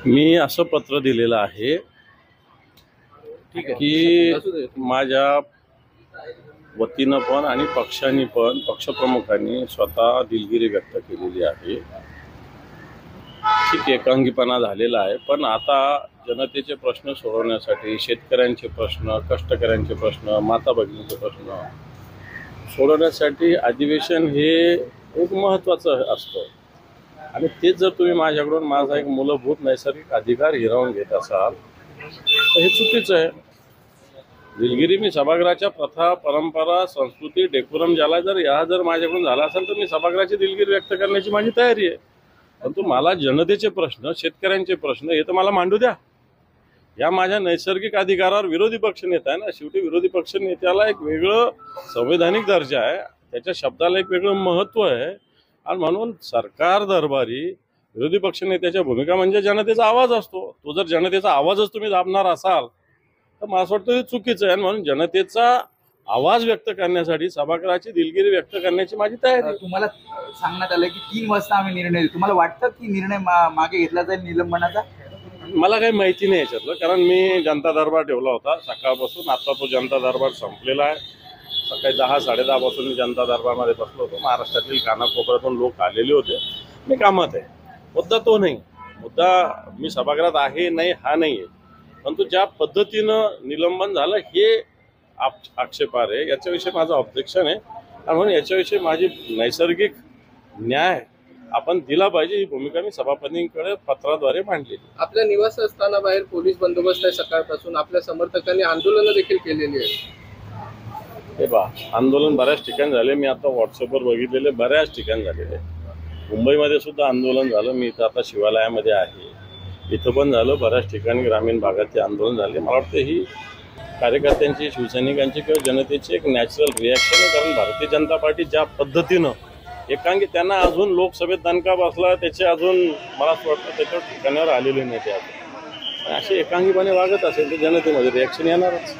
मी असं पत्र दिलेलं आहे की माझ्या वतीनं पण आणि पक्षांनी पण पक्षप्रमुखांनी स्वतः दिलगिरी व्यक्त केलेली आहे। ठीक एकांगीपणा झालेला आहे, पण आता जनतेचे प्रश्न सोडवण्यासाठी शेतकऱ्यांचे प्रश्न, कष्टकऱ्यांचे प्रश्न, माता भगिनींचे प्रश्न सोडवण्यासाठी अधिवेशन हे एक महत्त्वाचं असतं आणि तेच जर तुम्ही माझ्याकडून माझा एक मूलभूत नैसर्गिक अधिकार हिरावून घेत असाल तर हे चुकीचं आहे। दिलगिरी मी सभागृहाच्या प्रथा, परंपरा, संस्कृती, डेकोरम ज्याला जर माझ्याकडून झाला असेल तर मी सभागृहाची दिलगिरी व्यक्त करण्याची माझी तयारी आहे। परंतु मला जनतेचे प्रश्न, शेतकऱ्यांचे प्रश्न हे तर मला मांडू द्या। या माझ्या नैसर्गिक अधिकारावर विरोधी पक्ष नेता आहे ना, शेवटी विरोधी पक्ष नेत्याला एक वेगळं संवैधानिक दर्जा आहे, त्याच्या शब्दाला एक वेगळं महत्त्व आहे आणि म्हणून सरकार दरबारी विरोधी पक्ष नेत्याच्या भूमिका म्हणजे जनतेचा आवाज असतो। तो जर जनतेचा आवाजच तुम्ही दाबणार असाल तर मला असं वाटतं हे चुकीचं आहे। म्हणून जनतेचा आवाज व्यक्त करण्यासाठी सभागृहाची दिलगिरी व्यक्त करण्याची माझी तयारी आहे। तुम्हाला सांगण्यात आलं की 3 वाजता आम्ही निर्णय देऊ, तुम्हाला वाटतं की निर्णय मागे घेतला जाईल निलंबनाचा? मला काही माहिती नाही याच्यातलं, कारण मी जनता दरबार ठेवला होता सकाळपासून। आता तो जनता दरबार संपलेला आहे। सकाळी 10-10:30 पासून मी जनता दरबारमध्ये बसलो होतो। महाराष्ट्रातील कानाकोपऱ्यातून लोक आलेले होते। मी कामात आहे, मुद्दा तो नाही। मुद्दा मी सभागृहात आहे नाही हा नाही आहे, परंतु ज्या पद्धतीनं निलंबन झालं हे आक्षेपार्ह आहे, याच्याविषयी माझं ऑब्जेक्शन आहे आणि म्हणून याच्याविषयी माझी नैसर्गिक न्याय आपण दिला पाहिजे ही भूमिका मी सभापतींकडे पत्राद्वारे मांडली। आपल्या निवासस्थानाबाहेर पोलीस बंदोबस्त आहे सकाळपासून, आपल्या समर्थकांनी आंदोलनं देखील केलेली आहेत। हे आंदोलन बऱ्याच ठिकाणी झाले, मी आता व्हॉट्सअपवर बघितलेले बऱ्याच ठिकाणी झालेले। मुंबईमध्ये सुद्धा आंदोलन झालं, मी इथं आता शिवालयामध्ये आहे, इथं पण झालं, बऱ्याच ठिकाणी ग्रामीण भागात आंदोलन झाले। मला वाटतं ही कार्यकर्त्यांची, शिवसैनिकांची किंवा जनतेची एक नॅचरल रिॲक्शन आहे, कारण भारतीय जनता पार्टी ज्या पद्धतीनं एकांगी त्यांना अजून लोकसभेत दणका बसला त्याचे अजून मला असं वाटतं त्याच्या ठिकाणावर आलेले नाही ते अजून असे एकांगीपणे वागत असेल तर जनतेमध्ये रिॲक्शन येणारच।